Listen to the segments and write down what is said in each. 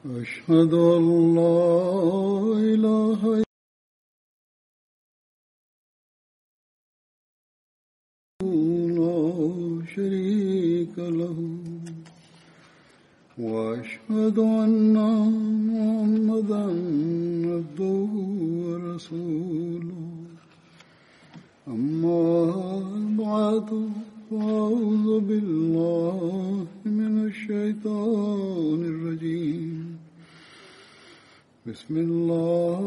أشهد أن لا إله إلا الله لا شريك له وأشهد أن محمدا عبده ورسوله أما بعد فأعوذ بالله من الشيطان الرجيم بسم الله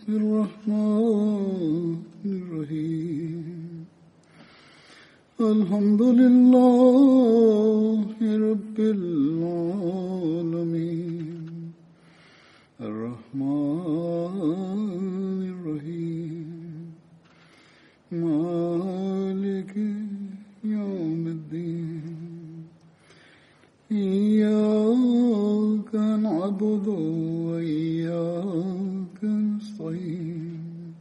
الرحمن الرحيم الحمد لله رب العالمين الرحمن الرحيم مالك يوم الدين إياك نعبد وإياك نستعين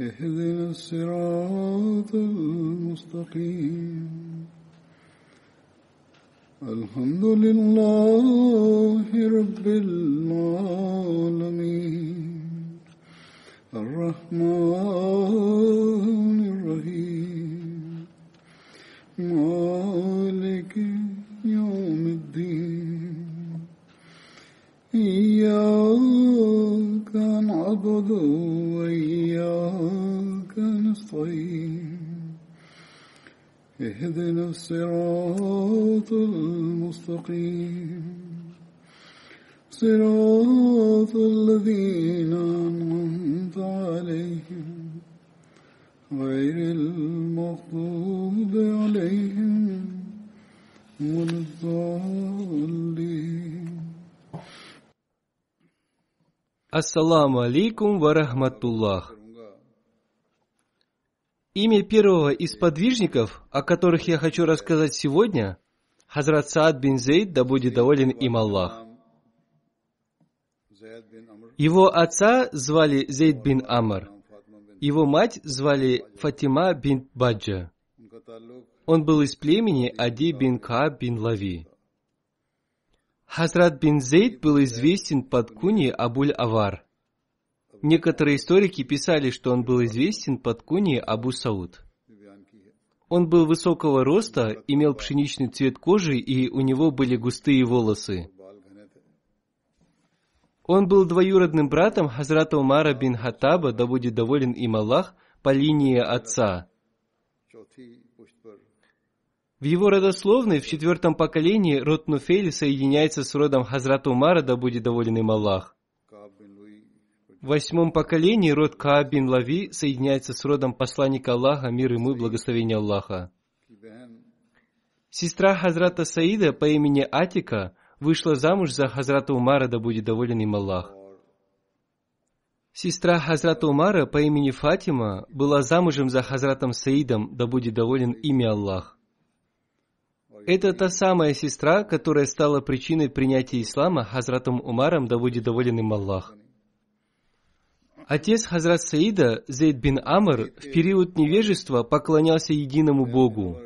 اهدنا الصراط المستقيم الحمد لله رب العالمين الرحمن الرحيم مالك يوم الدين إياك نعبد وإياك نستعين اهدنا الصراط المستقيم صراط الذين أنعمت عليهم غير المغضوب عليهم ولا الضالين. Ассаламу алейкум ва рахматуллах. Имя первого из подвижников, о которых я хочу рассказать сегодня, Хазрат Саад бин Зейд, да будет доволен им Аллах. Его отца звали Зейд бин Амр. Его мать звали Фатима бин Баджа. Он был из племени Ади бин Кааб бин Лави. Хазрат бин Зейд был известен под куньей Абуль-Авар. Некоторые историки писали, что он был известен под куньей Абу Сауд. Он был высокого роста, имел пшеничный цвет кожи и у него были густые волосы. Он был двоюродным братом Хазрата Умара бин Хаттаба, да будет доволен им Аллах, по линии отца. В его родословной в 4-м поколении род Нуфейли соединяется с родом Хазрата Умара, да будет доволен им Аллах. В 8-м поколении род Кааб бин Лави соединяется с родом посланника Аллаха, мир ему и благословение Аллаха. Сестра Хазрата Саида по имени Атика вышла замуж за Хазрата Умара, да будет доволен им Аллах. Сестра Хазрата Умара по имени Фатима была замужем за Хазратом Саидом, да будет доволен ими Аллах. Это та самая сестра, которая стала причиной принятия ислама Хазратом Умаром, да будет доволен им Аллах. Отец Хазрат Саида, Зейд бин Амр, в период невежества поклонялся единому Богу.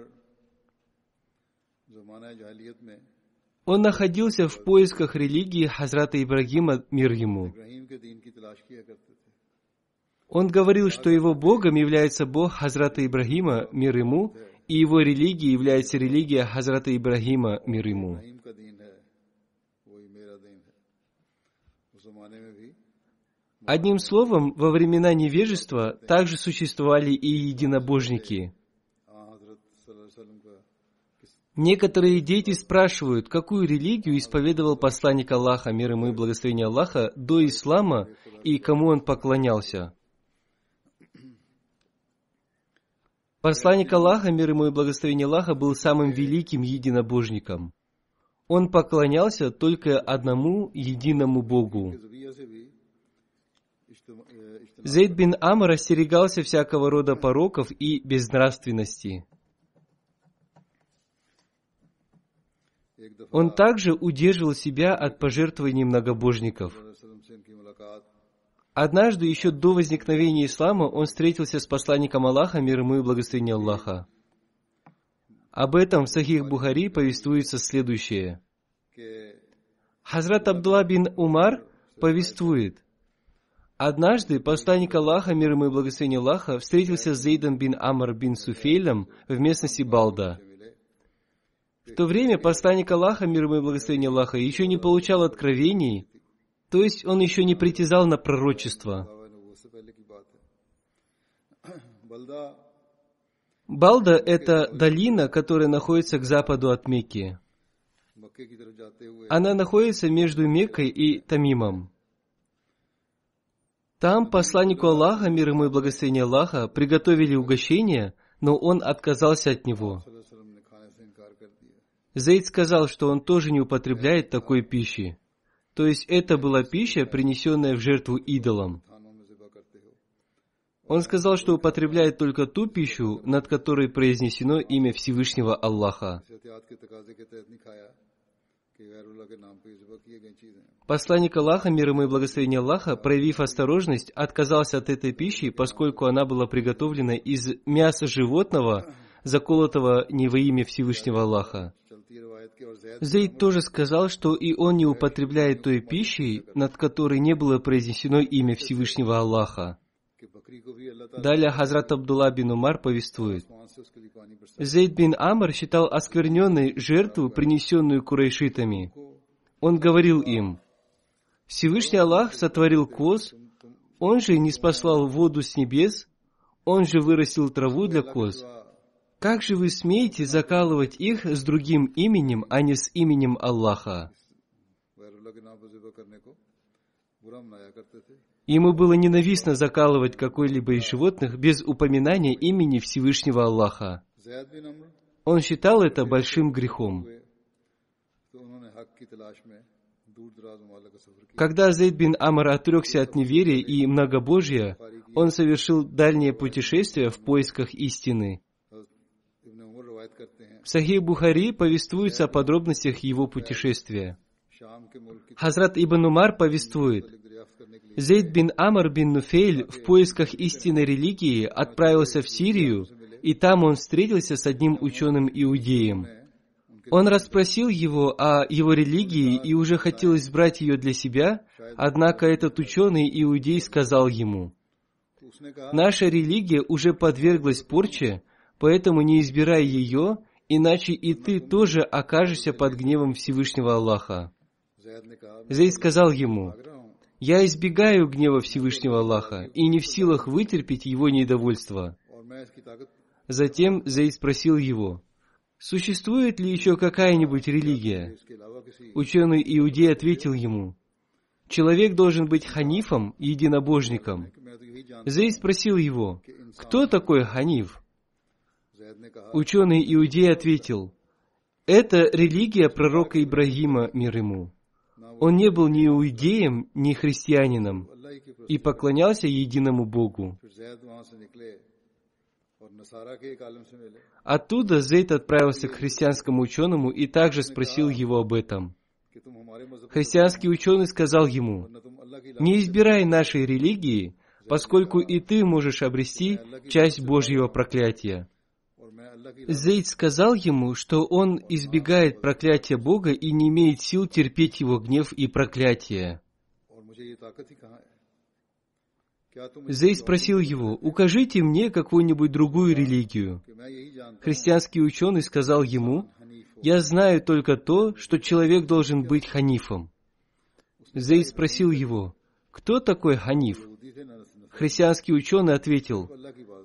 Он находился в поисках религии Хазрата Ибрагима, мир ему. Он говорил, что его Богом является Бог Хазрата Ибрагима, мир ему, и его религией является религия Хазрата Ибрагима, мир ему. Одним словом, во времена невежества также существовали и единобожники. Некоторые дети спрашивают, какую религию исповедовал посланник Аллаха, мир ему и благословение Аллаха, до ислама и кому он поклонялся. Посланник Аллаха, мир ему и благословение Аллаха, был самым великим единобожником. Он поклонялся только одному единому Богу. Зейд бин Амр остерегался всякого рода пороков и безнравственности. Он также удерживал себя от пожертвований многобожников. Однажды, еще до возникновения ислама, он встретился с посланником Аллаха, мир ему и благословение Аллаха. Об этом в Сахих Бухари повествуется следующее. Хазрат Абдулла бин Умар повествует: однажды посланник Аллаха, мир ему и благословение Аллаха, встретился с Зейдом бин Амр бин Суфейлем в местности Балда. В то время посланник Аллаха, мир ему и благословение Аллаха, еще не получал откровений, то есть он еще не притязал на пророчество. Балда — это долина, которая находится к западу от Мекки. Она находится между Меккой и Тамимом. Там посланнику Аллаха, мир ему и благословение Аллаха, приготовили угощение, но он отказался от него. Зейд сказал, что он тоже не употребляет такой пищи. То есть это была пища, принесенная в жертву идолам. Он сказал, что употребляет только ту пищу, над которой произнесено имя Всевышнего Аллаха. Посланник Аллаха, мир ему и благословение Аллаха, проявив осторожность, отказался от этой пищи, поскольку она была приготовлена из мяса животного, заколотого не во имя Всевышнего Аллаха. Зейд тоже сказал, что и он не употребляет той пищи, над которой не было произнесено имя Всевышнего Аллаха. Далее Хазрат Абдулла бин Умар повествует: Зейд бин Амр считал оскверненной жертву, принесенную курайшитами. Он говорил им: Всевышний Аллах сотворил коз, Он же ниспослал воду с небес, Он же вырастил траву для коз. Как же вы смеете закалывать их с другим именем, а не с именем Аллаха? Ему было ненавистно закалывать какой-либо из животных без упоминания имени Всевышнего Аллаха. Он считал это большим грехом. Когда Зейд бин Амр отрекся от неверия и многобожия, он совершил дальнее путешествие в поисках истины. В Сахих Бухари повествуется о подробностях его путешествия. Хазрат Ибн Умар повествует: Зейд бин Амр бин Нуфейль в поисках истинной религии отправился в Сирию, и там он встретился с одним ученым-иудеем. Он расспросил его о его религии и уже хотел избрать ее для себя, однако этот ученый-иудей сказал ему: «Наша религия уже подверглась порче, поэтому не избирай ее, иначе и ты тоже окажешься под гневом Всевышнего Аллаха». Зейд сказал ему: «Я избегаю гнева Всевышнего Аллаха и не в силах вытерпеть его недовольство». Затем Зейд спросил его: «Существует ли еще какая-нибудь религия?» Ученый-иудей ответил ему: «Человек должен быть ханифом, единобожником». Зейд спросил его: «Кто такой ханиф?» Ученый-иудей ответил: «Это религия пророка Ибрагима, мир ему. Он не был ни иудеем, ни христианином и поклонялся единому Богу». Оттуда Зейд отправился к христианскому ученому и также спросил его об этом. Христианский ученый сказал ему: «Не избирай нашей религии, поскольку и ты можешь обрести часть Божьего проклятия». Зейд сказал ему, что он избегает проклятия Бога и не имеет сил терпеть его гнев и проклятие. Зейд спросил его: «Укажите мне какую-нибудь другую религию». Христианский ученый сказал ему: «Я знаю только то, что человек должен быть ханифом». Зейд спросил его: «Кто такой ханиф?» Христианский ученый ответил: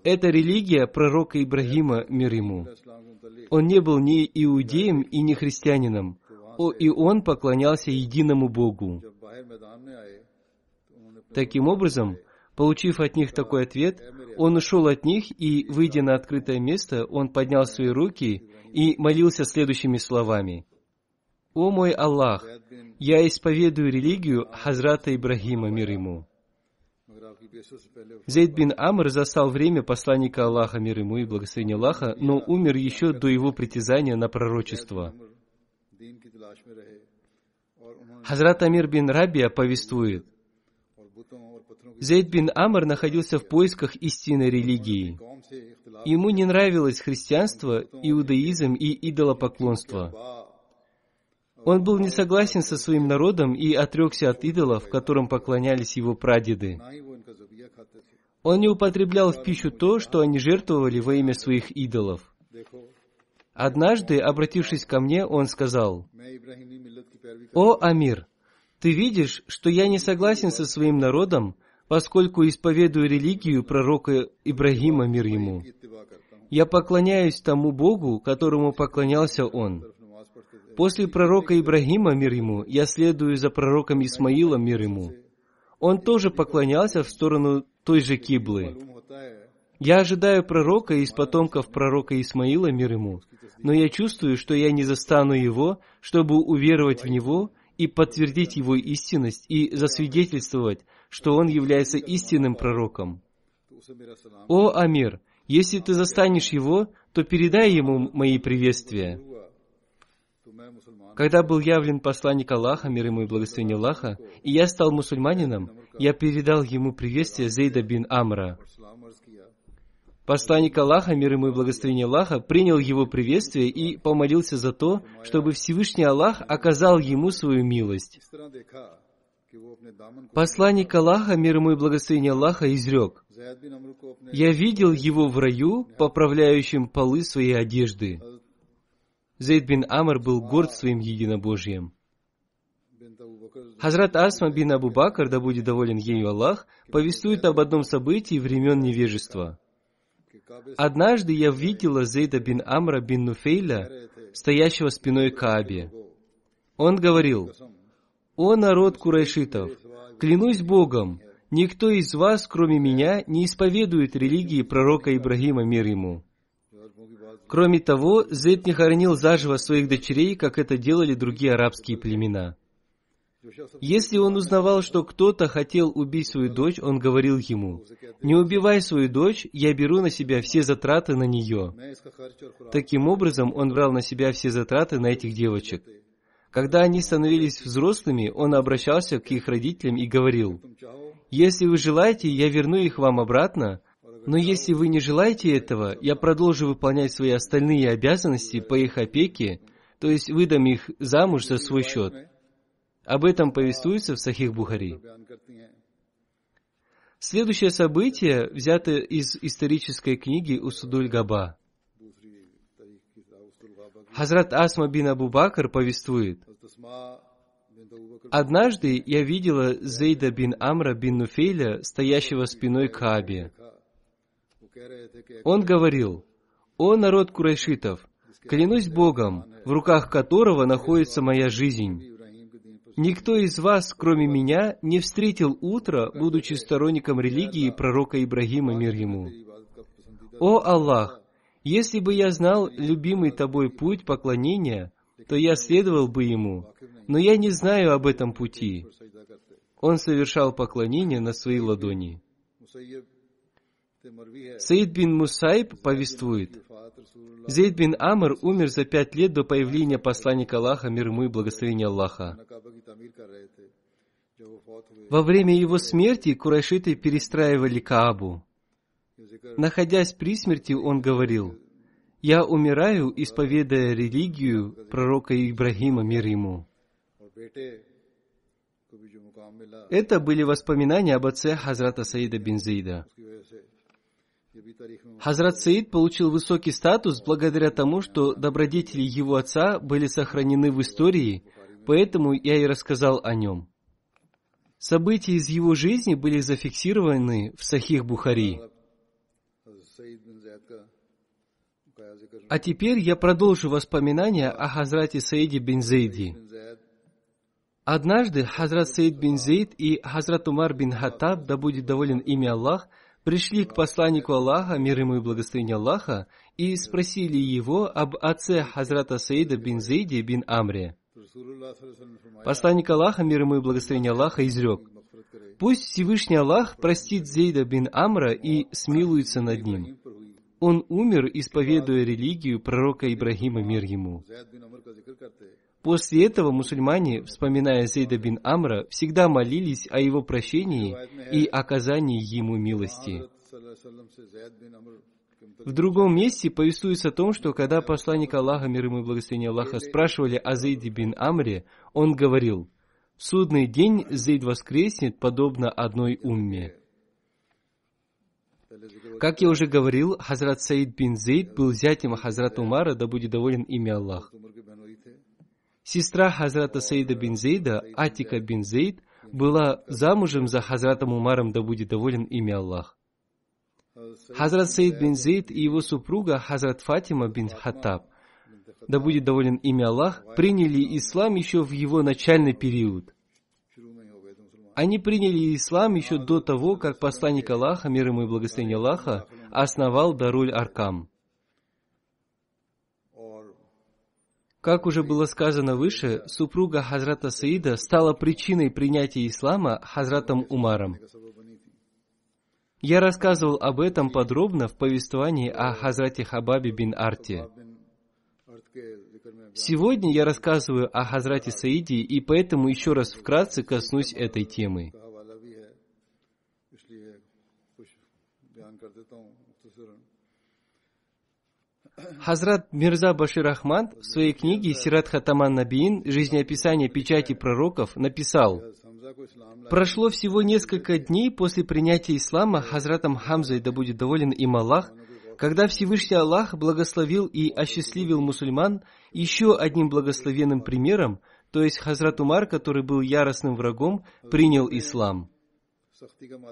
«Это религия пророка Ибрагима, мир ему. Он не был ни иудеем и ни христианином, и он поклонялся единому Богу». Таким образом, получив от них такой ответ, он ушел от них и, выйдя на открытое место, он поднял свои руки и молился следующими словами: «О мой Аллах, я исповедую религию Хазрата Ибрагима, мир ему». Зейд бин Амр застал время посланника Аллаха, мир ему и благословение Аллаха, но умер еще до его притязания на пророчество. Хазрат Амир бин Рабия повествует: Зейд бин Амр находился в поисках истинной религии. Ему не нравилось христианство, иудаизм и идолопоклонство. Он был не согласен со своим народом и отрекся от идолов, которым поклонялись его прадеды. Он не употреблял в пищу то, что они жертвовали во имя своих идолов. Однажды, обратившись ко мне, он сказал: «О, Амир, ты видишь, что я не согласен со своим народом, поскольку исповедую религию пророка Ибрагима, мир ему. Я поклоняюсь тому Богу, которому поклонялся он. После пророка Ибрагима, мир ему, я следую за пророком Исмаилом, мир ему. Он тоже поклонялся в сторону той же киблы. Я ожидаю пророка из потомков пророка Исмаила, мир ему, но я чувствую, что я не застану его, чтобы уверовать в него и подтвердить его истинность и засвидетельствовать, что он является истинным пророком. О, Амир, если ты застанешь его, то передай ему мои приветствия». Когда был явлен посланник Аллаха, мир ему и благословение Аллаха, и я стал мусульманином, я передал ему приветствие Зейда бин Амра. Посланник Аллаха, мир ему и благословение Аллаха, принял его приветствие и помолился за то, чтобы Всевышний Аллах оказал ему свою милость. Посланник Аллаха, мир ему и благословение Аллаха, изрек: «Я видел его в раю, поправляющим полы своей одежды». Зейд бин Амр был горд своим единобожием. Хазрат Асма бин Абу Бакр, да будет доволен ею Аллах, повествует об одном событии времен невежества. «Однажды я видела Зейда бин Амра бин Нуфейля, стоящего спиной к Каабе. Он говорил: «О народ курайшитов, клянусь Богом, никто из вас, кроме меня, не исповедует религии пророка Ибрагима, мир ему». Кроме того, Зейд не хоронил заживо своих дочерей, как это делали другие арабские племена. Если он узнавал, что кто-то хотел убить свою дочь, он говорил ему: «Не убивай свою дочь, я беру на себя все затраты на нее». Таким образом, он брал на себя все затраты на этих девочек. Когда они становились взрослыми, он обращался к их родителям и говорил: «Если вы желаете, я верну их вам обратно, но если вы не желаете этого, я продолжу выполнять свои остальные обязанности по их опеке, то есть выдам их замуж за свой счет». Об этом повествуется в Сахих Бухари. Следующее событие взято из исторической книги Усудуль Габа. Хазрат Асма бин Абу Бакр повествует: «Однажды я видела Зейда бин Амра бин Нуфейля, стоящего спиной к Каабе. Он говорил: «О народ курайшитов, клянусь Богом, в руках которого находится моя жизнь. Никто из вас, кроме меня, не встретил утро, будучи сторонником религии пророка Ибрагима, мир ему. О Аллах, если бы я знал любимый тобой путь поклонения, то я следовал бы ему, но я не знаю об этом пути». Он совершал поклонение на своей ладони. Саид бин Мусайб повествует: Зейд бин Амр умер за 5 лет до появления посланника Аллаха, мир ему и благословение Аллаха. Во время его смерти курайшиты перестраивали Каабу. Находясь при смерти, он говорил: «Я умираю, исповедуя религию пророка Ибрагима, мир ему». Это были воспоминания об отце Хазрата Саида бин Зейда. Хазрат Саид получил высокий статус благодаря тому, что добродетели его отца были сохранены в истории, поэтому я и рассказал о нем. События из его жизни были зафиксированы в Сахих Бухари. А теперь я продолжу воспоминания о Хазрате Саиде бин Зейде. Однажды Хазрат Саид бин Зейд и Хазрат Умар бин Хаттаб, да будет доволен ими Аллах, пришли к посланнику Аллаха, мир ему и благословение Аллаха, и спросили его об отце Хазрата Саида бин Зейде бин Амре. Посланник Аллаха, мир ему и благословение Аллаха, изрек: «Пусть Всевышний Аллах простит Зейда бин Амра и смилуется над ним. Он умер, исповедуя религию пророка Ибрагима, мир ему». После этого мусульмане, вспоминая Зейда бин Амра, всегда молились о его прощении и оказании ему милости. В другом месте повествуется о том, что когда посланник Аллаха, мир ему и благословение Аллаха, спрашивали о Зейде бин Амре, он говорил: «В судный день Зейд воскреснет, подобно одной умме». Как я уже говорил, Хазрат Саид бин Зейд был зятем Хазрата Умара, да будет доволен ими Аллах. Сестра Хазрата Саида бин Зейда, Атика бин Зейд, была замужем за Хазратом Умаром, да будет доволен ими Аллах. Хазрат Саид бин Зейд и его супруга Хазрат Фатима бин Хаттаб, да будет доволен ими Аллах, приняли ислам еще в его начальный период. Они приняли ислам еще до того, как посланник Аллаха, мир ему и благословение Аллаха, основал Даруль Аркам. Как уже было сказано выше, супруга Хазрата Саида стала причиной принятия ислама Хазратом Умаром. Я рассказывал об этом подробно в повествовании о Хазрате Хабабе бин Арте. Сегодня я рассказываю о Хазрате Саиде, и поэтому еще раз вкратце коснусь этой темы. Хазрат Мирза Башир Ахмад в своей книге «Сират Хатаман Набиин. Жизнеописание печати пророков» написал: «Прошло всего несколько дней после принятия ислама Хазратом Хамзой, да будет доволен им Аллах, когда Всевышний Аллах благословил и осчастливил мусульман еще одним благословенным примером, то есть Хазрат Умар, который был яростным врагом, принял ислам.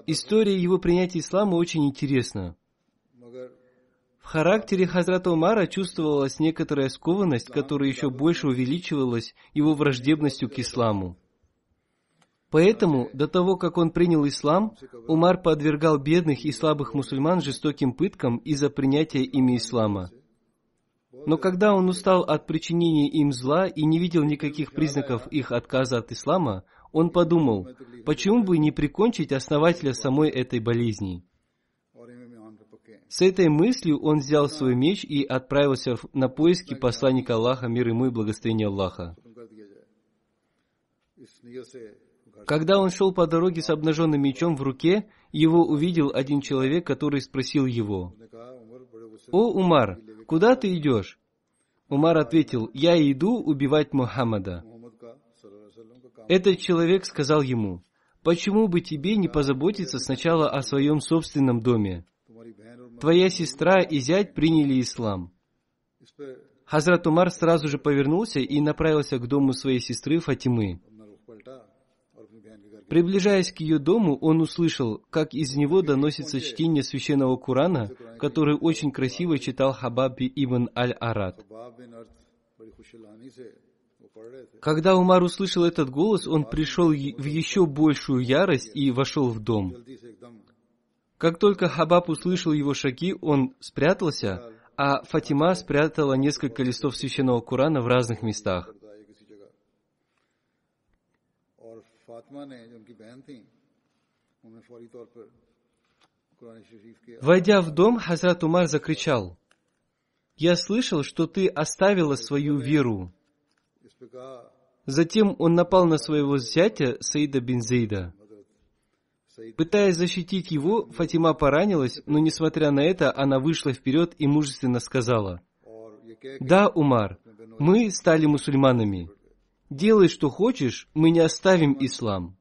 История его принятия ислама очень интересна. В характере Хазрата Умара чувствовалась некоторая скованность, которая еще больше увеличивалась его враждебностью к исламу. Поэтому, до того, как он принял ислам, Умар подвергал бедных и слабых мусульман жестоким пыткам из-за принятия ими ислама. Но когда он устал от причинения им зла и не видел никаких признаков их отказа от ислама, он подумал, почему бы не прикончить основателя самой этой болезни. С этой мыслью он взял свой меч и отправился на поиски посланника Аллаха, мир ему и благословение Аллаха. Когда он шел по дороге с обнаженным мечом в руке, его увидел один человек, который спросил его: «О, Умар, куда ты идешь?» Умар ответил: «Я иду убивать Мухаммада». Этот человек сказал ему: «Почему бы тебе не позаботиться сначала о своем собственном доме? Твоя сестра и зять приняли ислам». Хазрат Умар сразу же повернулся и направился к дому своей сестры Фатимы. Приближаясь к ее дому, он услышал, как из него доносится чтение священного Корана, который очень красиво читал Хабаб ибн Аль-Арад. Когда Умар услышал этот голос, он пришел в еще большую ярость и вошел в дом. Как только Хабаб услышал его шаги, он спрятался, а Фатима спрятала несколько листов священного Корана в разных местах. Войдя в дом, Хазрат Умар закричал: «Я слышал, что ты оставила свою веру». Затем он напал на своего зятя Саида бин Зейда. Пытаясь защитить его, Фатима поранилась, но, несмотря на это, она вышла вперед и мужественно сказала: «Да, Умар, мы стали мусульманами. Делай, что хочешь, мы не оставим ислам».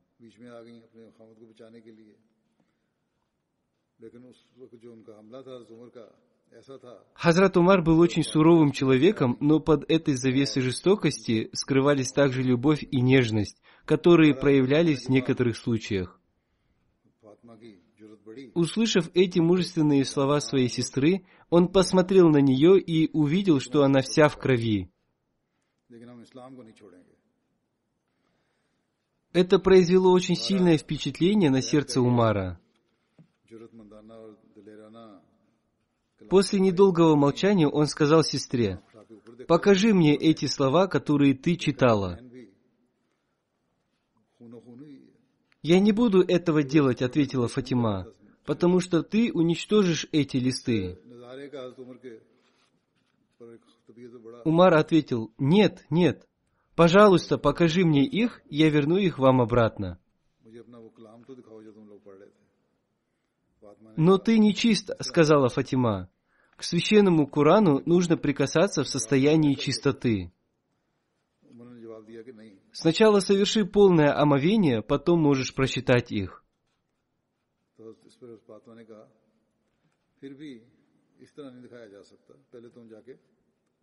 Хазрат Умар был очень суровым человеком, но под этой завесой жестокости скрывались также любовь и нежность, которые проявлялись в некоторых случаях. Услышав эти мужественные слова своей сестры, он посмотрел на нее и увидел, что она вся в крови. Это произвело очень сильное впечатление на сердце Умара. После недолгого молчания он сказал сестре: «Покажи мне эти слова, которые ты читала». «Я не буду этого делать», — ответила Фатима, «потому что ты уничтожишь эти листы». Умар ответил: «Нет, нет, пожалуйста, покажи мне их, я верну их вам обратно». «Но ты нечист», — сказала Фатима. К священному Корану нужно прикасаться в состоянии чистоты. उन्होंने जवाब दिया कि नहीं, Сначала соверши полное омовение, потом можешь прочитать их. तो इस पर उस फातिमा ने कहा फिर भी इस तरह नहीं दिखाया जा सकता, पहले तुम जाके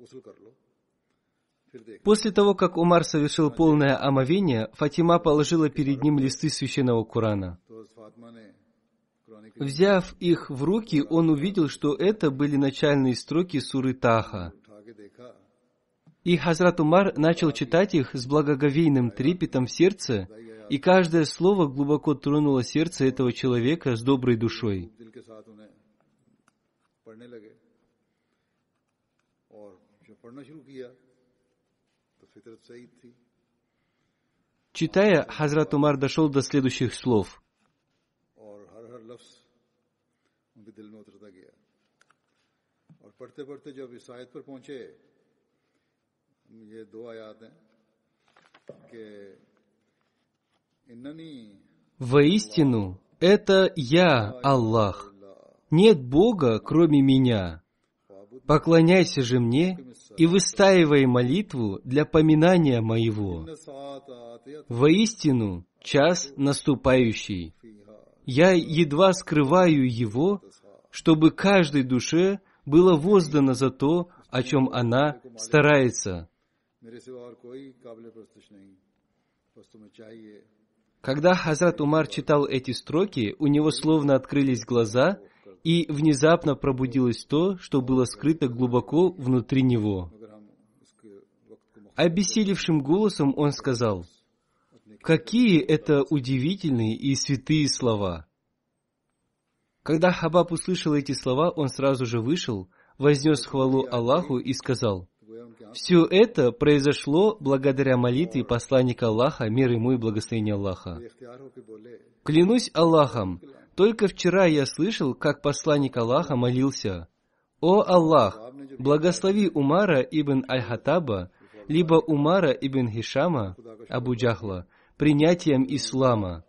गुस्ल कर लो फिर देख। После того, как Умар совершил полное омовение, Фатима положила перед ним листы священного Корана. तो उस फातिमा ने कुरान की Взяв их в руки, он увидел, что это были начальные строки суры Таха. उठा के देखा, И Хазрат Умар начал читать их с благоговейным трепетом в сердце, и каждое слово глубоко тронуло сердце этого человека с доброй душой. दिल के साथ उन्हें पढ़ने लगे और जब पढ़ना शुरू किया तो फितरत सही थी। Читая, Хазрат Умар дошел до следующих слов. और हर लफ्ज उनके दिल में उतरता गया और पढ़ते पढ़ते जब इस आयत पर पहुंचे, ये दो आयत हैं कि इन्ननी «Воистину, это я, Аллах. Нет Бога, кроме меня. Поклоняйся же мне и выстаивай молитву для поминания моего. Воистину, час наступающий. Я едва скрываю его, чтобы каждой душе было воздано за то, о чем она старается». मेरे सिवा और कोई काबिल परस्तिश नहीं, बस तुम्हें चाहिए। Когда Хазрат Умар читал эти строки, у него словно открылись глаза, и внезапно пробудилось то, что было скрыто глубоко внутри него. Обессилевшим голосом он сказал: «Какие это удивительные и святые слова!» Когда Хабаб услышал эти слова, он сразу же вышел, вознес хвалу Аллаху и сказал: «Все это произошло благодаря молитве посланника Аллаха, мир ему и благословение Аллаха. Клянусь Аллахом, только вчера я слышал, как посланник Аллаха молился: «О Аллах, благослови Умара ибн Аль-Хаттаба, либо Умара ибн Хишама, Абу Джахла, принятием ислама».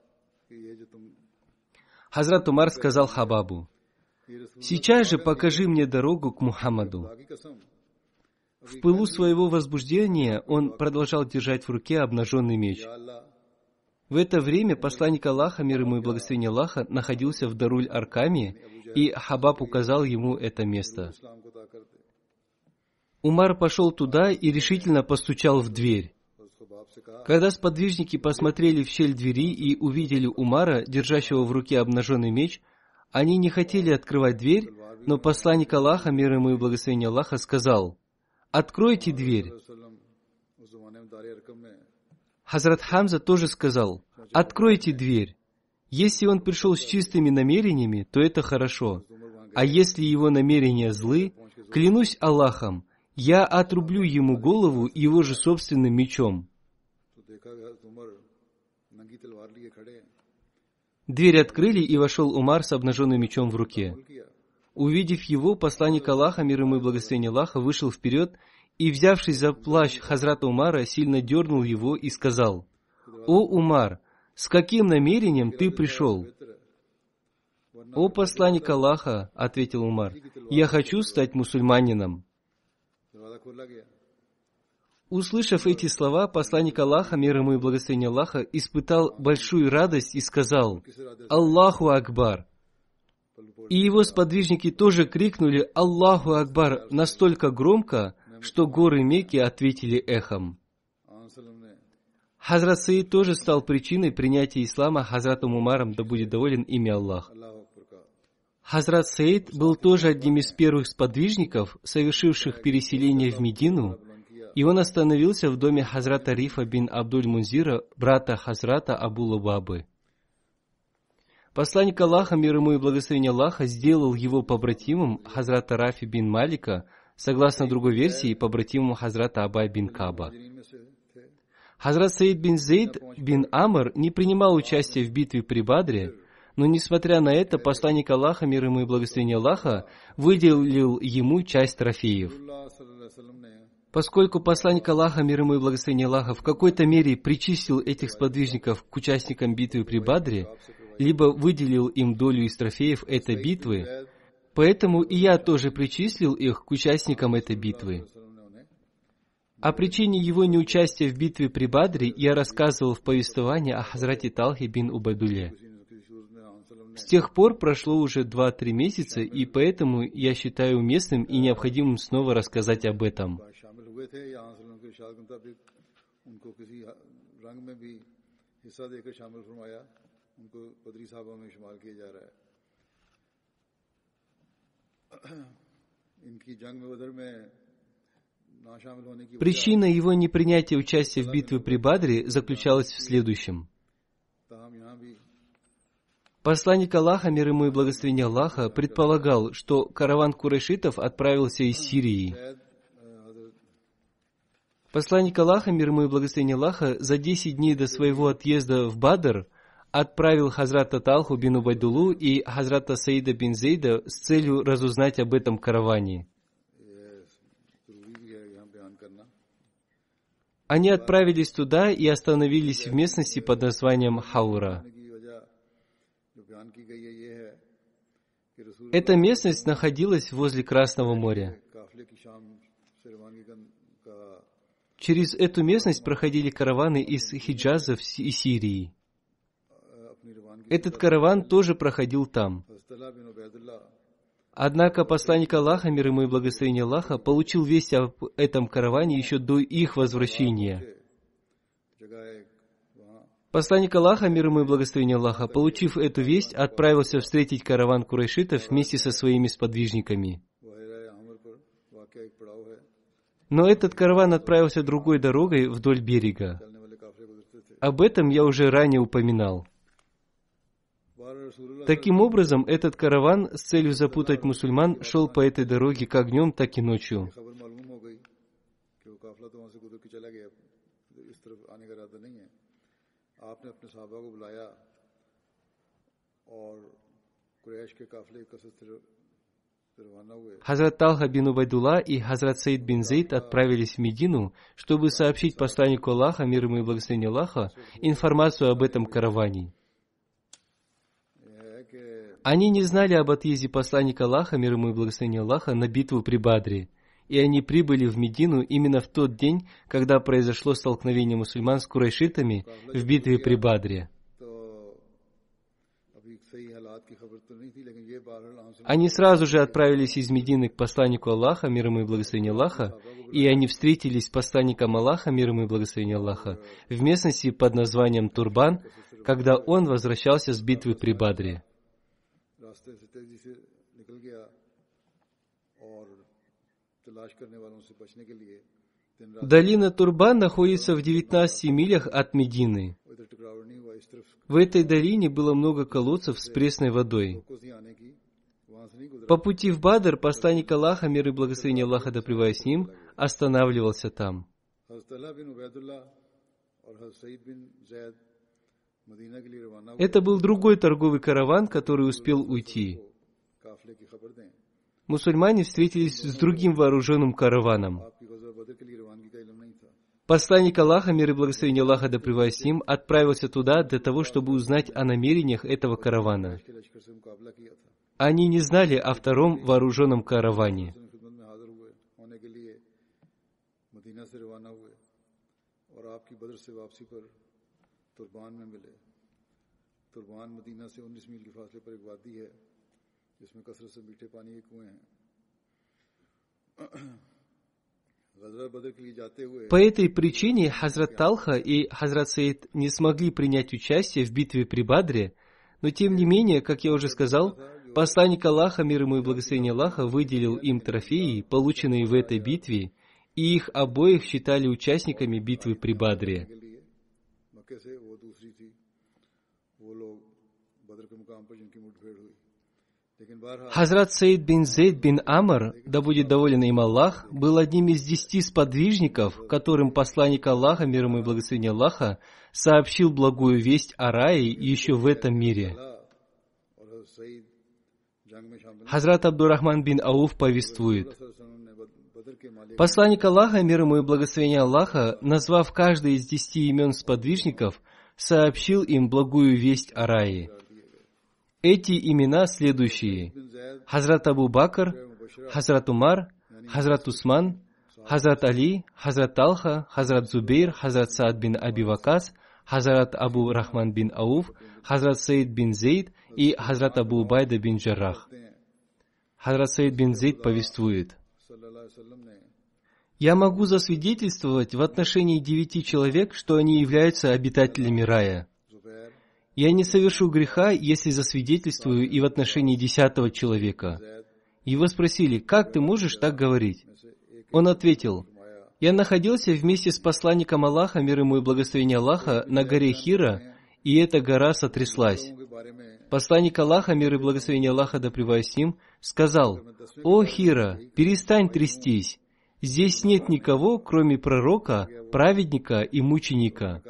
Хазрат Умар сказал Хабабу: «Сейчас же покажи мне дорогу к Мухаммаду». В пылу своего возбуждения он продолжал держать в руке обнаженный меч. В это время посланник Аллаха, мир ему и благословение Аллаха, находился в Даруль-Аркаме, и Хабаб указал ему это место. Умар пошел туда и решительно постучал в дверь. Когда сподвижники посмотрели в щель двери и увидели Умара, держащего в руке обнаженный меч, они не хотели открывать дверь, но посланник Аллаха, мир ему и благословение Аллаха, сказал: «Откройте дверь». Хазрат Хамза тоже сказал: «Откройте дверь». Если он пришел с чистыми намерениями, то это хорошо. А если его намерения злы, клянусь Аллахом, я отрублю ему голову его же собственным мечом. Дверь открыли, и вошел Умар с обнаженным мечом в руке. Увидев его, посланник Аллаха, мир ему и благословение Аллаха, вышел вперед и, взявшись за плащ Хазрата Умара, сильно дернул его и сказал: «О Умар, с каким намерением ты пришел?» «О посланник Аллаха, — ответил Умар, — я хочу стать мусульманином». Услышав эти слова, посланник Аллаха, мир ему и благословение Аллаха, испытал большую радость и сказал: «Аллаху Акбар!» И его сподвижники тоже крикнули «Аллаху Акбар» настолько громко, что горы Мекки ответили эхом. Хазрат Саид тоже стал причиной принятия ислама Хазратом Умаром, да будет доволен ими Аллах. Хазрат Саид был тоже одним из первых сподвижников, совершивших переселение в Медину, и он остановился в доме Хазрата Рифа бин Абдуль-Мунзира, брата Хазрата Абу Лубабы. Посланник Аллаха, мир ему и благословение Аллаха, сделал его побратимом Хазрата Рафи бин Малика, согласно другой версии, побратимом Хазрата Абай бин Каба. Хазрат Саид бин Зейд бин Амр не принимал участия в битве при Бадре, но, несмотря на это, посланник Аллаха, мир ему и благословение Аллаха, выделил ему часть трофеев. Поскольку посланник Аллаха, мир ему и благословение Аллаха, в какой-то мере причислил этих сподвижников к участникам битвы при Бадре, либо выделил им долю из трофеев этой битвы, Поэтому и я тоже причислил их к участникам этой битвы. О причине его неучастия в битве при Бадре я рассказывал в повествовании о Хазрате Талхе бин Убайдулле. С тех пор прошло уже 2-3 месяца, и поэтому я считаю уместным и необходимым снова рассказать об этом. Причина его непринятия участия в битве при Бадре заключалась в следующем. Посланник Аллаха, мир ему и благословение Аллаха, предполагал, что караван курайшитов отправился из Сирии. Посланник Аллаха, мир ему и благословение Аллаха, за 10 дней до своего отъезда в Бадр отправил Хазрата Талху бин Убайдуллу и Хазрата Саида бин Зейда с целью разузнать об этом караване. Они отправились туда и остановились в местности под названием Хаура. Эта местность находилась возле Красного моря. Через эту местность проходили караваны из Хиджаза и Сирии. Этот караван тоже проходил там. Однако посланник Аллаха, мир ему и благословение Аллаха, получил весть об этом караване еще до их возвращения. Посланник Аллаха, мир ему и благословение Аллаха, получив эту весть, отправился встретить караван курайшитов вместе со своими сподвижниками. Но этот караван отправился другой дорогой вдоль берега. Об этом я уже ранее упоминал. Таким образом, этот караван с целью запутать мусульман шел по этой дороге как днем, так и ночью. Хазрат Талха бин Убайдулла и Хазрат Саид бин Зейд отправились в Медину, чтобы сообщить посланнику Аллаха, мир ему и благословение Аллаха, информацию об этом караване. Они не знали об отъезде посланника Аллаха, мир ему и благословение Аллаха, на битву при Бадре, и они прибыли в Медину именно в тот день, когда произошло столкновение мусульман с курайшитами в битве при Бадре. Они сразу же отправились из Медины к посланнику Аллаха, мир ему и благословение Аллаха, и они встретились с посланником Аллаха, мир ему и благословение Аллаха, в местности под названием Турбан, когда он возвращался с битвы при Бадре. Долина Турбан находится в 19 милях от Медины. В этой долине было много колодцев с пресной водой. По пути в Бадр посланник Аллаха, мир и благословение Аллаха да пребывает с ним, останавливался там. Это был другой торговый караван, который успел уйти. Мусульмане встретились с другим вооруженным караваном. Посланник Аллаха, мир и благословение Аллаха да пребывает с ним, отправился туда для того, чтобы узнать о намерениях этого каравана. Они не знали о втором вооруженном караване. По этой причине Хазрат Талха и Хазрат Саид не смогли принять участие в битве при Бадре, но тем не менее, как я уже сказал, посланник Аллаха, мир ему и благословение Аллаха, выделил им трофеи, полученные в этой битве, и их обоих считали участниками битвы при Бадре. Хазрат Саид бин Зейд бин Амр, да будет доволен им Аллах, был одним из 10 сподвижников, которым посланник Аллаха, мир ему и благословение Аллаха, сообщил благую весть о рае еще в этом мире. Хазрат Абдурахман бин Ауф повествует: посланник Аллаха, мир ему и благословение Аллаха, назвав каждый из 10 имен сподвижников, сообщил им благую весть о рае. Эти имена следующие: Хазрат Абу Бакр, Хазрат Умар, Хазрат Усман, Хазрат Али, Хазрат Талха, Хазрат Зубейр, Хазрат Саад бин Аби Вакас, Хазрат Абу Рахман бин Ауф, Хазрат Саид бин Зейд и Хазрат Абу Убайда бин Джаррах. Хазрат Саид бин Зейд повествует: «Я могу засвидетельствовать в отношении 9 человек, что они являются обитателями рая. Я не совершу греха, если засвидетельствую и в отношении 10 человека». Его спросили: «Как ты можешь так говорить?» Он ответил: «Я находился вместе с посланником Аллаха, мир ему и благословение Аллаха, на горе Хира, и эта гора сотряслась. Посланник Аллаха, мир и благословение Аллаха, да пребывает с ним, сказал: „О Хира, перестань трястись. Здесь нет никого, кроме пророка, праведника и мученика».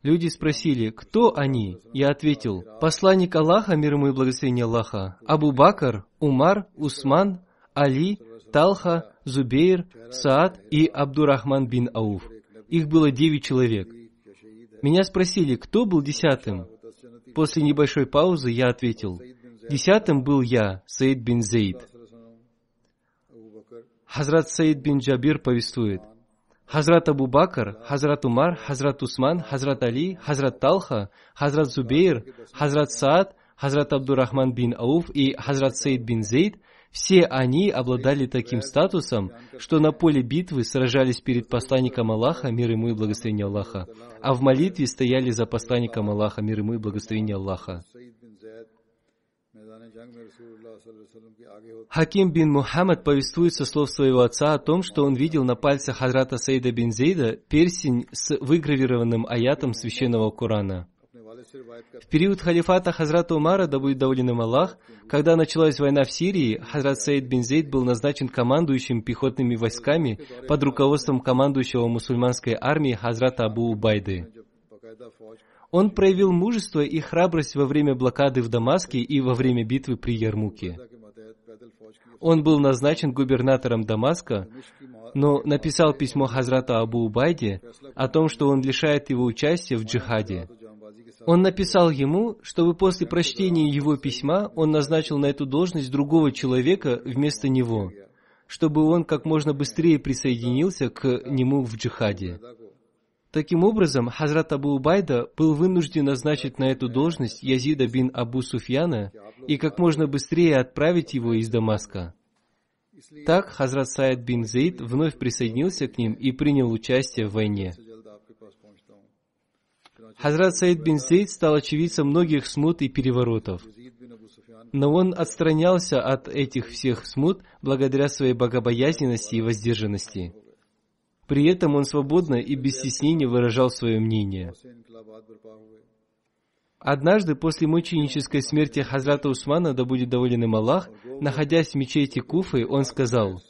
Люди спросили: «Кто они?» Я ответил: «Посланник Аллаха, мир ему и благословение Аллаха, Абу Бакр, Умар, Усман, Али, Талха, Зубейр, Саад и Абдурахман бин Ауф». Их было 9 человек. Меня спросили: «Кто был 10-м?» После небольшой паузы я ответил: «10-м был я, Саид бин Зейд». Хазрат Саид бин Джабир повествует: Хазрат Абу Бакр, Хазрат Умар, Хазрат Усман, Хазрат Али, Хазрат Талха, Хазрат Зубейр, Хазрат Саад, Хазрат Абдурахман бин Ауф и Хазрат Саид бин Зейд, все они обладали таким статусом, что на поле битвы сражались перед посланником Аллаха, мир ему и благословение Аллаха, а в молитве стояли за посланником Аллаха, мир ему и благословение Аллаха. Хаким бин Мухаммад повествует со слов своего отца о том, что он видел на пальцах Хазрата Саида бин Зейда перстень с выгравированным аятом священного Корана. В период халифата Хазрата Умара, да будет доволен им Аллах, когда началась война в Сирии, Хазрат Саид бин Зейд был назначен командующим пехотными войсками под руководством командующего мусульманской армии Хазрата Абу Убайды. Он проявил мужество и храбрость во время блокады в Дамаске и во время битвы при Ярмуке. Он был назначен губернатором Дамаска, но написал письмо Хазрату Абу Убайде о том, что он лишает его участия в джихаде. Он написал ему, чтобы после прочтения его письма он назначил на эту должность другого человека вместо него, чтобы он как можно быстрее присоединился к нему в джихаде. Таким образом, Хазрат Абу Убайда был вынужден назначить на эту должность Язида бин Абу Суфьяна и как можно быстрее отправить его из Дамаска. Так Хазрат Саид бин Зейд вновь присоединился к ним и принял участие в войне. Хазрат Саид бин Зейд стал очевидцем многих смут и переворотов. Но он отстранялся от этих всех смут благодаря своей богобоязненности и воздержанности. При этом он свободно и без стеснения выражал свое мнение. Однажды, после мученической смерти Хазрата Усмана, да будет доволен им Аллах, находясь в мечети Куфы, он сказал: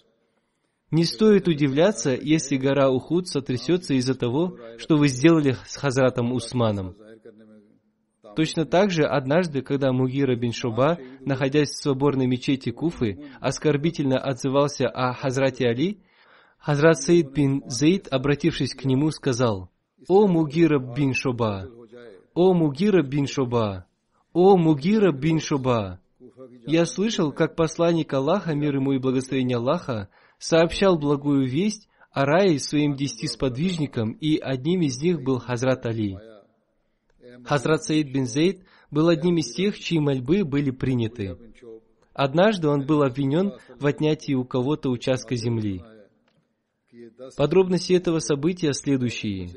«Не стоит удивляться, если гора Ухуд сотрясется из-за того, что вы сделали с Хазратом Усманом». Точно так же, однажды, когда Мугира бин Шуба, находясь в соборной мечети Куфы, оскорбительно отзывался о Хазрате Али, Хазрат Саид бин Зейд, обратившись к нему, сказал: «О Мугира бин Шуба! О Мугира бин Шуба! О Мугира бин Шуба! Я слышал, как посланник Аллаха, мир ему и благословение Аллаха, сообщал благую весть о рае своим 10 сподвижникам, и одним из них был Хазрат Али». Хазрат Саид бин Зейд был одним из тех, чьи мольбы были приняты. Однажды он был обвинен в отнятии у кого-то участка земли. Подробности этого события следующие.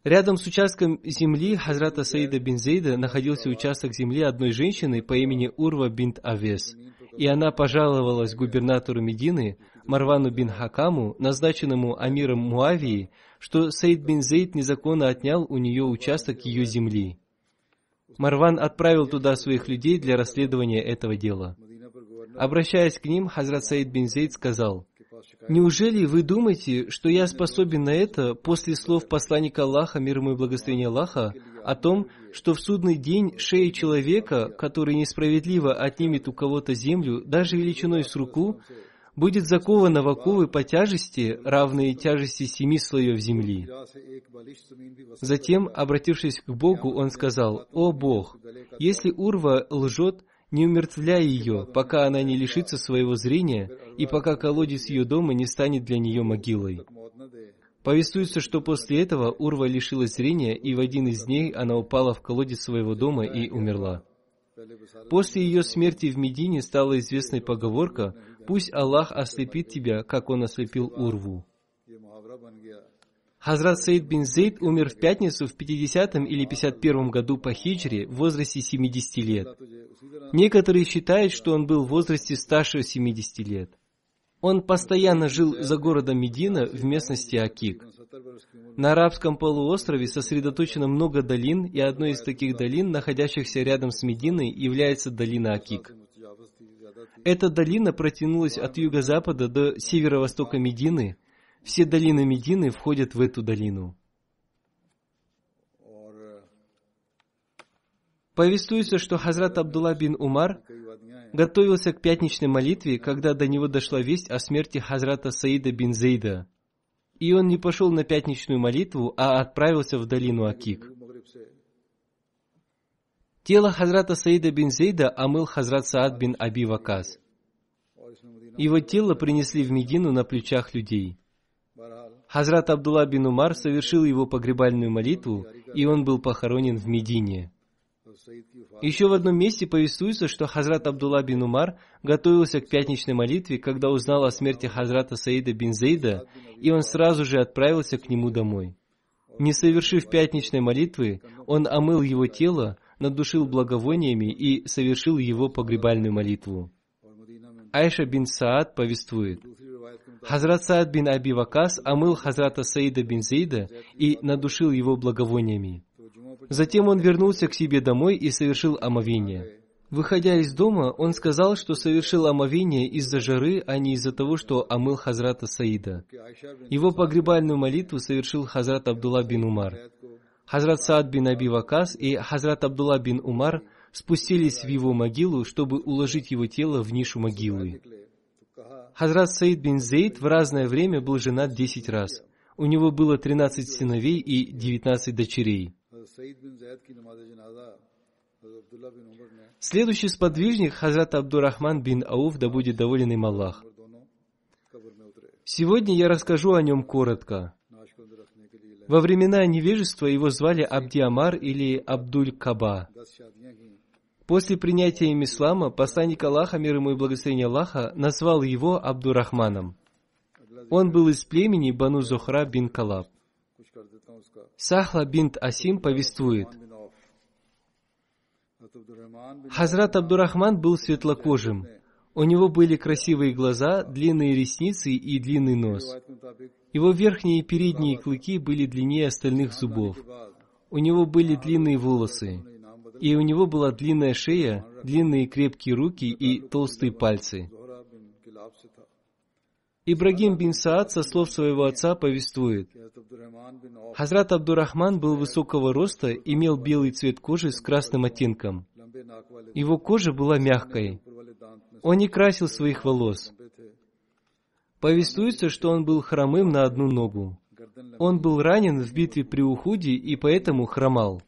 Рядом с участком земли Хазрата Саида бин Зейда находился участок земли одной женщины по имени Урва бинт Авес, и она пожаловалась губернатору Медины Марвану бин Хакаму, назначенному амиром Муавии, что Саид бин Зейд незаконно отнял у нее участок ее земли. Марван отправил туда своих людей для расследования этого дела. Обращаясь к ним, Хазрат Саид бин Зейд сказал: «Неужели вы думаете, что я способен на это после слов посланника Аллаха, мир ему и благословение Аллаха, о том, что в судный день шея человека, который несправедливо отнимет у кого-то землю, даже величиной с руку, будет закована в оковы по тяжести, равные тяжести 7 слоев земли. Затем, обратившись к Богу, он сказал: «О Бог, если Урва лжет, не умертвляй ее, пока она не лишится своего зрения, и пока колодец ее дома не станет для нее могилой». Повествуется, что после этого Урва лишилась зрения, и в один из дней она упала в колодец своего дома и умерла. После ее смерти в Медине стала известной поговорка: «Пусть Аллах ослепит тебя, как Он ослепил Урву». Хазрат Саид бин Зейд умер в пятницу в 50 или 51 году по хиджре в возрасте 70 лет. Некоторые считают, что он был в возрасте старше 70 лет. Он постоянно жил за городом Медина в местности Акик. На арабском полуострове сосредоточено много долин, и одной из таких долин, находящихся рядом с Мединой, является долина Акик. Эта долина протянулась от юго-запада до северо-востока Медины. Все долины Медины входят в эту долину. Повествуется, что Хазрат Абдулла бин Умар готовился к пятничной молитве, когда до него дошла весть о смерти Хазрата Саида бин Зейда. И он не пошел на пятничную молитву, а отправился в долину Акик. Тело Хазрата Саида бин Зейда омыл Хазрат Саад бин Аби Вакас. Его тело принесли в Медину на плечах людей. Хазрат Абдулла бин Умар совершил его погребальную молитву, и он был похоронен в Медине. Еще в одном месте повествуется, что Хазрат Абдулла бин Умар готовился к пятничной молитве, когда узнал о смерти Хазрата Саида бин Зейда, и он сразу же отправился к нему домой. Не совершив пятничной молитвы, он омыл его тело, надушил благовониями и совершил его погребальную молитву. Айша бин Саад повествует: Хазрат Саад бин Аби Вакас омыл Хазрата Саида бин Зейда и надушил его благовониями. Затем он вернулся к себе домой и совершил омовение. Выходя из дома, он сказал, что совершил омовение из-за жары, а не из-за того, что омыл Хазрата Саида. Его погребальную молитву совершил Хазрат Абдулла бин Умар. Хазрат Саад бин Аби Вакас и Хазрат Абдулла бин Умар спустились в его могилу, чтобы уложить его тело в нишу могилы. Хазрат Саид бин Зейд в разное время был женат 10 раз. У него было 13 сыновей и 19 дочерей. Следующий сподвижник Хазрат Абдурахман бин Ауф, да будет доволен им Аллах. Сегодня я расскажу о нем коротко. Во времена невежества его звали Абди Амар или Абдуль Каба. После принятия им ислама, посланник Аллаха, мир ему и благословение Аллаха, назвал его Абдурахманом. Он был из племени Бану Зухра бин Калаб. Сахла бинт Асим повествует: Хазрат Абдурахман был светлокожим. У него были красивые глаза, длинные ресницы и длинный нос. Его верхние и передние клыки были длиннее остальных зубов. У него были длинные волосы. И у него была длинная шея, длинные крепкие руки и толстые пальцы. Ибрагим бин Саад со слов своего отца повествует: Хазрат Абдурахман был высокого роста, имел белый цвет кожи с красным оттенком. Его кожа была мягкой. Он не красил своих волос. Повествуется, что он был хромым на одну ногу. Он был ранен в битве при Ухуде и поэтому хромал.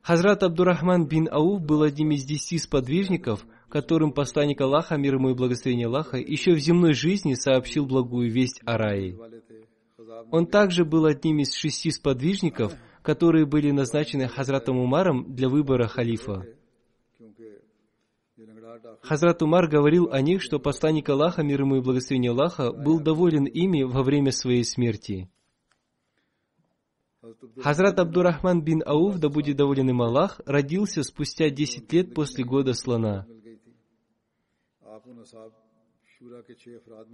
Хазрат Абдурахман бин Ауф был одним из 10 сподвижников, которым посланник Аллаха, мир ему и благословение Аллаха, еще в земной жизни сообщил благую весть о рае. Он также был одним из 6 сподвижников, которые были назначены Хазратом Умаром для выбора халифа. Хазрат Умар говорил о них, что посланник Аллаха, мир ему и благословение Аллаха, был доволен ими во время своей смерти. Хазрат Абдурахман бин Ауф, да будет доволен им Аллах, родился спустя 10 лет после года слона.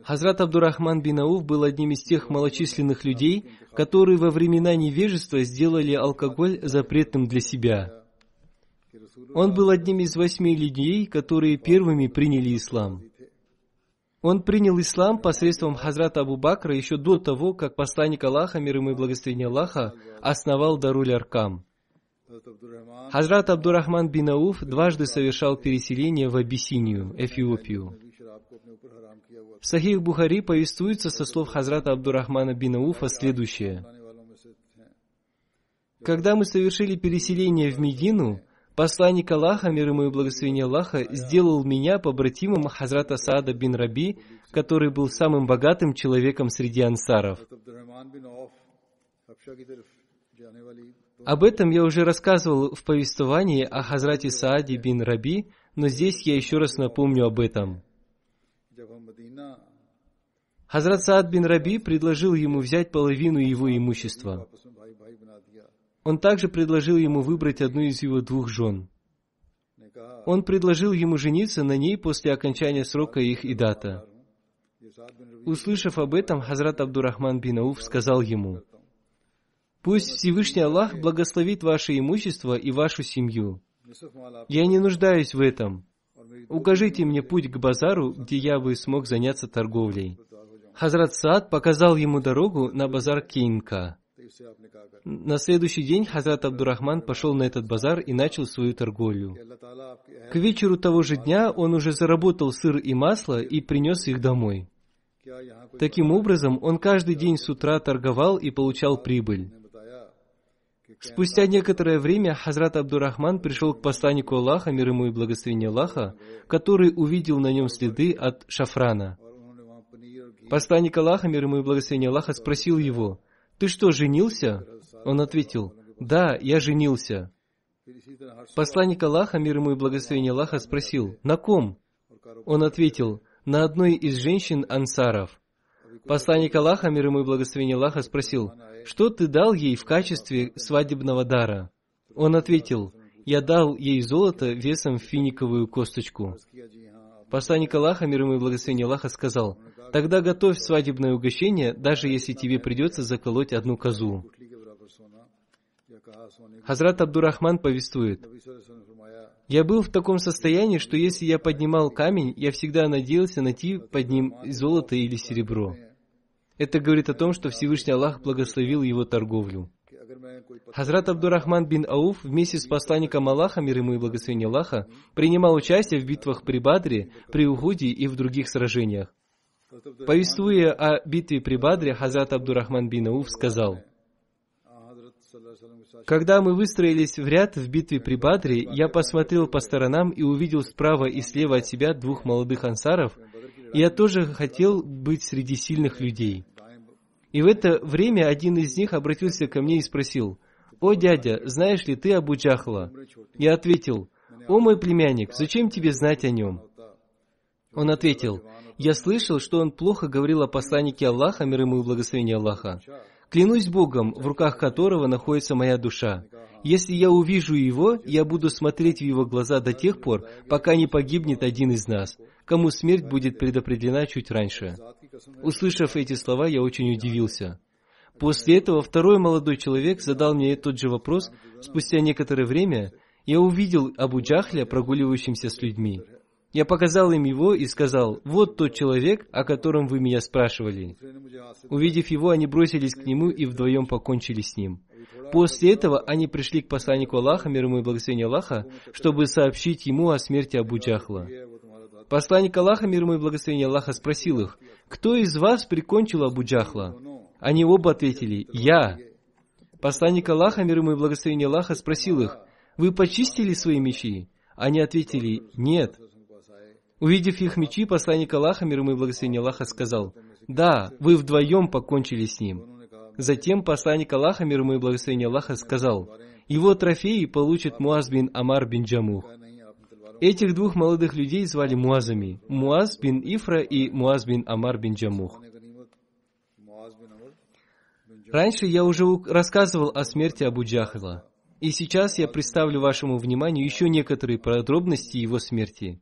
Хазрат Абдурахман бин Ауф был одним из тех малочисленных людей, которые во времена невежества сделали алкоголь запретным для себя. Он был одним из 8 людей, которые первыми приняли ислам. Он принял ислам посредством Хазрата Абу Бакра еще до того, как посланник Аллаха, мир ему и благословение Аллаха, основал Даруль Аркам. Хазрат Абдурахман бин Ауф дважды совершал переселение в Абиссинию, Эфиопию. В Сахих Бухари повествуется со слов Хазрата Абдурахмана бин Ауфа следующее. Когда мы совершили переселение в Медину, посланник Аллаха, мир ему и благословение Аллаха, сделал меня побратимом Хазрата Саада бин Раби, который был самым богатым человеком среди ансаров. Об этом я уже рассказывал в повествовании о Хазрате Сааде бин Раби, но здесь я еще раз напомню об этом. Хазрат Саад бин Раби предложил ему взять половину его имущества. Он также предложил ему выбрать одну из его 2 жен. Он предложил ему жениться на ней после окончания срока их идата. Услышав об этом, Хазрат Абдурахман бин Ауф сказал ему: «Пусть Всевышний Аллах благословит ваше имущество и вашу семью. Я не нуждаюсь в этом. Укажите мне путь к базару, где я бы смог заняться торговлей». Хазрат Саад показал ему дорогу на базар Кейнка. На следующий день Хазрат Абдурахман пошел на этот базар и начал свою торговлю. К вечеру того же дня он уже заработал сыр и масло и принес их домой. Таким образом, он каждый день с утра торговал и получал прибыль. Спустя некоторое время Хазрат Абдурахман пришел к посланнику Аллаха, мир ему и благословение Аллаха, который увидел на нем следы от шафрана. Посланник Аллаха, мир ему и благословение Аллаха, спросил его: «Ты что, женился?» Он ответил: «Да, я женился». Посланник Аллаха, мир ему и благословение Аллаха, спросил: «На ком?» Он ответил: «На одной из женщин ансаров». Посланник Аллаха, мир ему и благословение Аллаха, спросил: «Что ты дал ей в качестве свадебного дара?» Он ответил: «Я дал ей золото весом в финиковую косточку». Посланник Аллаха, мир ему и благословение Аллаха, сказал: «Тогда готовь свадебное угощение, даже если тебе придется заколоть одну козу». Хазрат Абдурахман повествует: «Я был в таком состоянии, что если я поднимал камень, я всегда надеялся найти под ним золото или серебро». Это говорит о том, что Всевышний Аллах благословил его торговлю. Хазрат Абдурахман бин Ауф вместе с посланником Аллаха, мир ему и благословение Аллаха, принимал участие в битвах при Бадре, при Ухуде и в других сражениях. Повествуя о битве при Бадре, Хазрат Абдурахман бин Ауф сказал: «Когда мы выстроились в ряд в битве при Бадре, я посмотрел по сторонам и увидел справа и слева от себя 2 молодых ансаров, и я тоже хотел быть среди сильных людей. И в это время один из них обратился ко мне и спросил: «О, дядя, знаешь ли ты Абу Джахла?» Я ответил: «О, мой племянник, зачем тебе знать о нем?» Он ответил: «Я слышал, что он плохо говорил о посланнике Аллаха, мир ему и благословение Аллаха. Клянусь Богом, в руках которого находится моя душа. Если я увижу его, я буду смотреть в его глаза до тех пор, пока не погибнет один из нас, кому смерть будет предопределена чуть раньше». Услышав эти слова, я очень удивился. После этого второй молодой человек задал мне тот же вопрос. Спустя некоторое время я увидел Абу Джахля, прогуливающимся с людьми. Я показал им его и сказал: «Вот тот человек, о котором вы меня спрашивали». Увидев его, они бросились к нему и вдвоем покончили с ним. После этого они пришли к посланнику Аллаха, мир ему и благословение Аллаха, чтобы сообщить ему о смерти Абу Джахла. Посланник Аллаха, мир ему и благословение Аллаха, спросил их: «Кто из вас прикончил Абу Джахла?» Они оба ответили: «Я». Посланник Аллаха, мир ему и благословение Аллаха, спросил их: «Вы почистили свои мечи?» Они ответили: «Нет». Увидев их мечи, посланник Аллаха, мир ему и благословение Аллаха, сказал: «Да, вы вдвоем покончили с ним». Затем посланник Аллаха, мир ему и благословение Аллаха, сказал: «Его трофеи получит Муаз бин Амар бин Джамух». Этих 2 молодых людей звали Муазами: Муаз бин Ифра и Муаз бин Амар бин Джамух. Раньше я уже рассказывал о смерти Абу Джахла, и сейчас я представлю вашему вниманию еще некоторые подробности его смерти.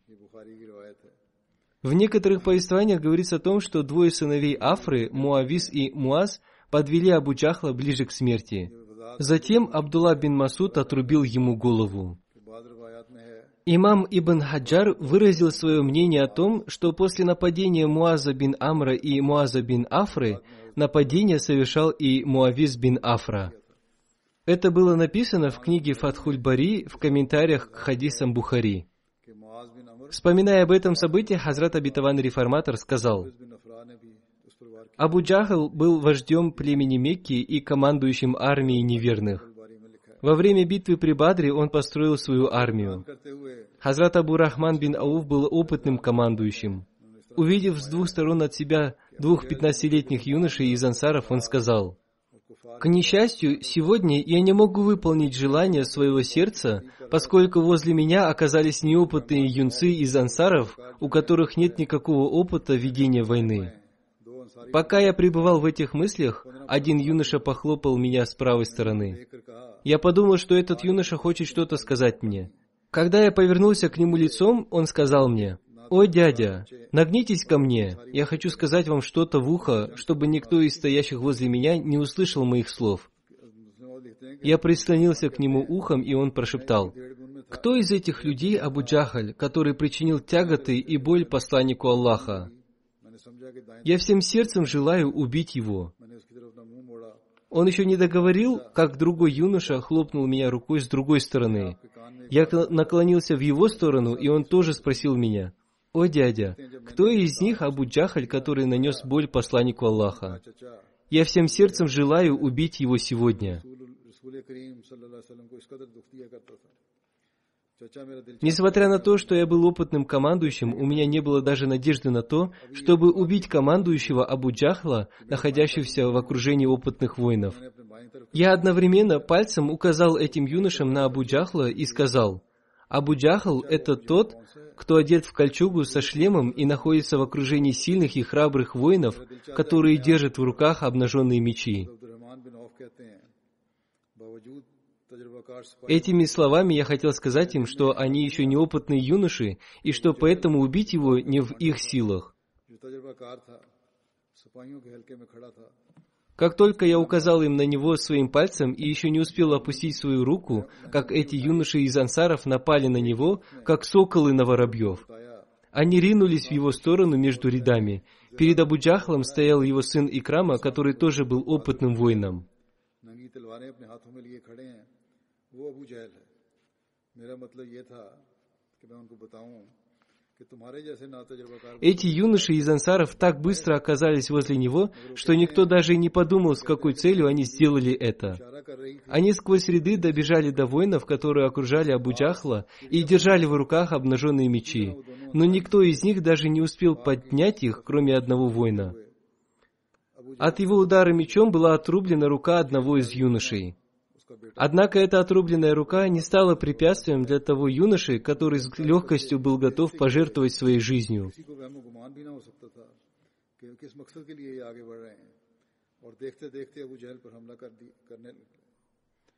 В некоторых повествованиях говорится о том, что 2 сыновей Афры, Муавис и Муаз, подвели Абу Джахла ближе к смерти. Затем Абдулла бин Масуд отрубил ему голову. Имам Ибн Хаджар выразил свое мнение о том, что после нападения Муаза бин Амра и Муаза бин Афры нападение совершал и Муавис бин Афра. Это было написано в книге Фатхуль Бари в комментариях к хадисам Бухари. Вспоминая об этом событии, Хазрат Обетованный Реформатор сказал: Абу Джахл был вождем племени Мекки и командующим армией неверных. Во время битвы при Бадре он построил свою армию. Хазрат Абу Рахман бин Ауф был опытным командующим. Увидев с двух сторон от себя двух 15-летних юношей из ансаров, он сказал: «К несчастью, сегодня я не могу выполнить желание своего сердца, поскольку возле меня оказались неопытные юнцы из ансаров, у которых нет никакого опыта ведения войны». Пока я пребывал в этих мыслях, один юноша похлопал меня с правой стороны. Я подумал, что этот юноша хочет что-то сказать мне. Когда я повернулся к нему лицом, он сказал мне: «Ой, дядя, нагнитесь ко мне, я хочу сказать вам что-то в ухо, чтобы никто из стоящих возле меня не услышал моих слов». Я прислонился к нему ухом, и он прошептал: «Кто из этих людей Абу Джахаль, который причинил тяготы и боль посланнику Аллаха? Я всем сердцем желаю убить его». Он еще не договорил, как другой юноша хлопнул меня рукой с другой стороны. Я наклонился в его сторону, и он тоже спросил меня: «О, дядя, кто из них Абу Джахаль, который нанес боль посланнику Аллаха? Я всем сердцем желаю убить его сегодня». Несмотря на то, что я был опытным командующим, у меня не было даже надежды на то, чтобы убить командующего Абу Джахла, находящегося в окружении опытных воинов. Я одновременно пальцем указал этим юношам на Абу Джахла и сказал: «Абу Джахл — это тот, кто одет в кольчугу со шлемом и находится в окружении сильных и храбрых воинов, которые держат в руках обнаженные мечи». Этими словами я хотел сказать им, что они еще неопытные юноши, и что поэтому убить его не в их силах. Как только я указал им на него своим пальцем и еще не успел опустить свою руку, как эти юноши из ансаров напали на него, как соколы на воробьев. Они ринулись в его сторону между рядами. Перед Абу Джахлом стоял его сын Икрама, который тоже был опытным воином. Эти юноши из ансаров так быстро оказались возле него, что никто даже и не подумал, с какой целью они сделали это. Они сквозь ряды добежали до воинов, которые окружали Абу Джахла, и держали в руках обнаженные мечи. Но никто из них даже не успел поднять их, кроме одного воина. От его удара мечом была отрублена рука одного из юношей. Однако эта отрубленная рука не стала препятствием для того юноши, который с легкостью был готов пожертвовать своей жизнью.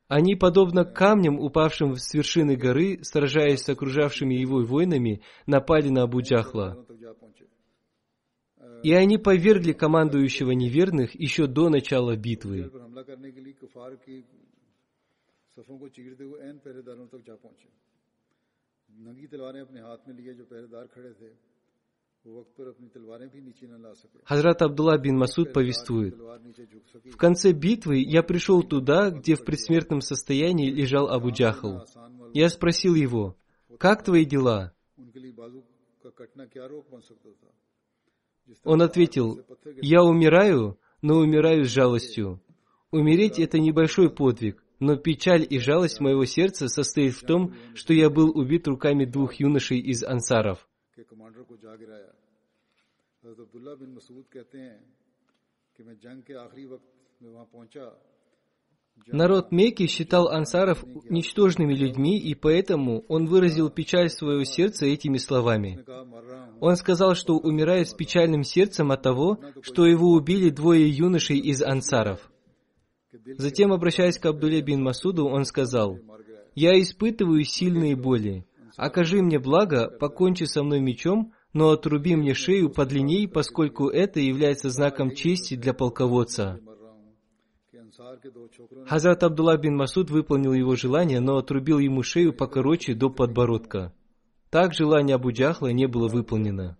Они, подобно камням, упавшим с вершины горы, сражаясь с окружавшими его воинами, напали на Абу Джахла. И они повергли командующего неверных еще до начала битвы. Хазрат Абдулла бин Масуд повествует: «В конце битвы я пришел туда, где в предсмертном состоянии лежал Абу Джахл. Я спросил его: «Как твои дела?» Он ответил: «Я умираю, но умираю с жалостью. Умереть — это небольшой подвиг, но печаль и жалость моего сердца состоит в том, что я был убит руками двух юношей из ансаров». Народ Мекки считал ансаров ничтожными людьми, и поэтому он выразил печаль своего сердца этими словами. Он сказал, что умирает с печальным сердцем от того, что его убили двое юношей из ансаров. Затем, обращаясь к Абдулле бин Масуду, он сказал: «Я испытываю сильные боли. Окажи мне благо, покончи со мной мечом, но отруби мне шею подлинней, поскольку это является знаком чести для полководца». Хазрат Абдулла бин Масуд выполнил его желание, но отрубил ему шею покороче до подбородка. Так желание Абу Джахла не было выполнено.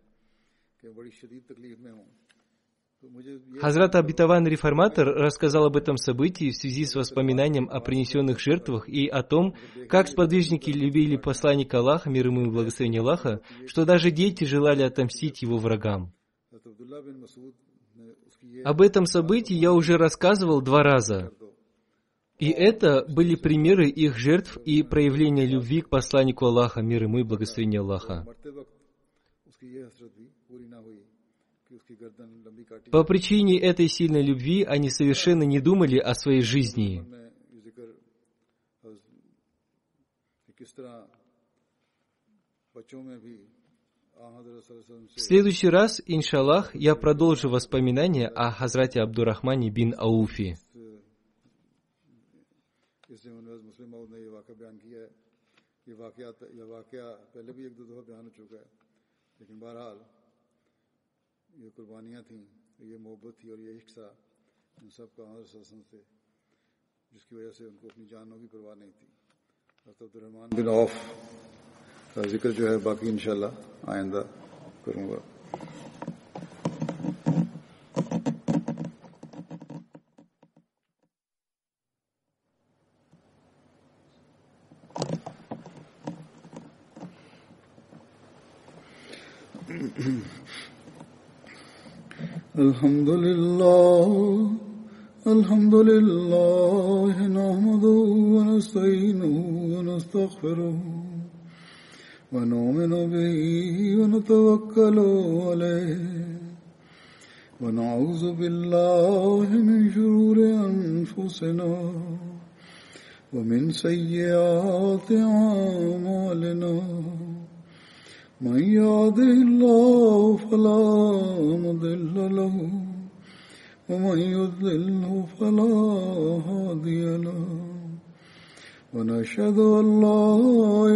Хазрат Обетованный Реформатор рассказал об этом событии в связи с воспоминанием о принесенных жертвах и о том, как сподвижники любили посланника Аллаха, мир ему и благословение Аллаха, что даже дети желали отомстить его врагам. Об этом событии я уже рассказывал 2 раза. И это были примеры их жертв и проявления любви к посланнику Аллаха, мир ему и благословение Аллаха. По причине этой сильной любви они совершенно не думали о своей жизни. В следующий раз, иншаллах, я продолжу воспоминания о Хазрате Абдурахмане бин Ауфи. ये कुर्बानियाँ थीं, ये मोहब्बत थी और ये इश्क था इन सब का से, जिसकी वजह से उनको अपनी जानों की परवाह नहीं थी। अब्दुर्रहमान बिन औफ का जिक्र जो है बाकी इंशाल्लाह आइंदा करूँगा। الحمد لله نحمده ونستعينه ونستغفره ونؤمن به ونتوكل عليه ونعوذ بالله من شرور أنفسنا ومن سيئات أعمالنا من يهده الله فلا مضل له ومن يضلله فلا هادي له ونشهد أن لا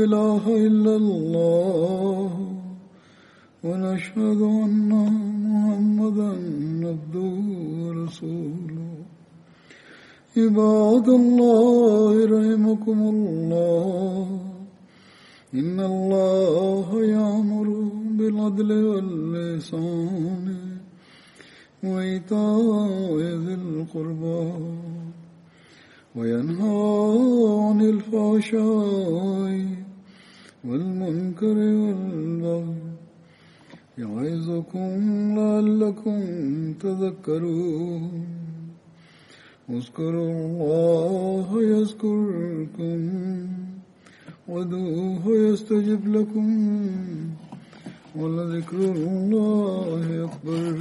إله إلا الله ونشهد أن محمدا عبده ورسوله عباد الله رحمكم الله إن الله يأمر بالعدل والإحسان وإيتاء ذي القربى وينهى عن الفحشاء والمنكر والبغي يعظكم لعلكم تذكرون اذكروا الله يذكركم وادعوه يستجب لكم ولذكر الله أكبر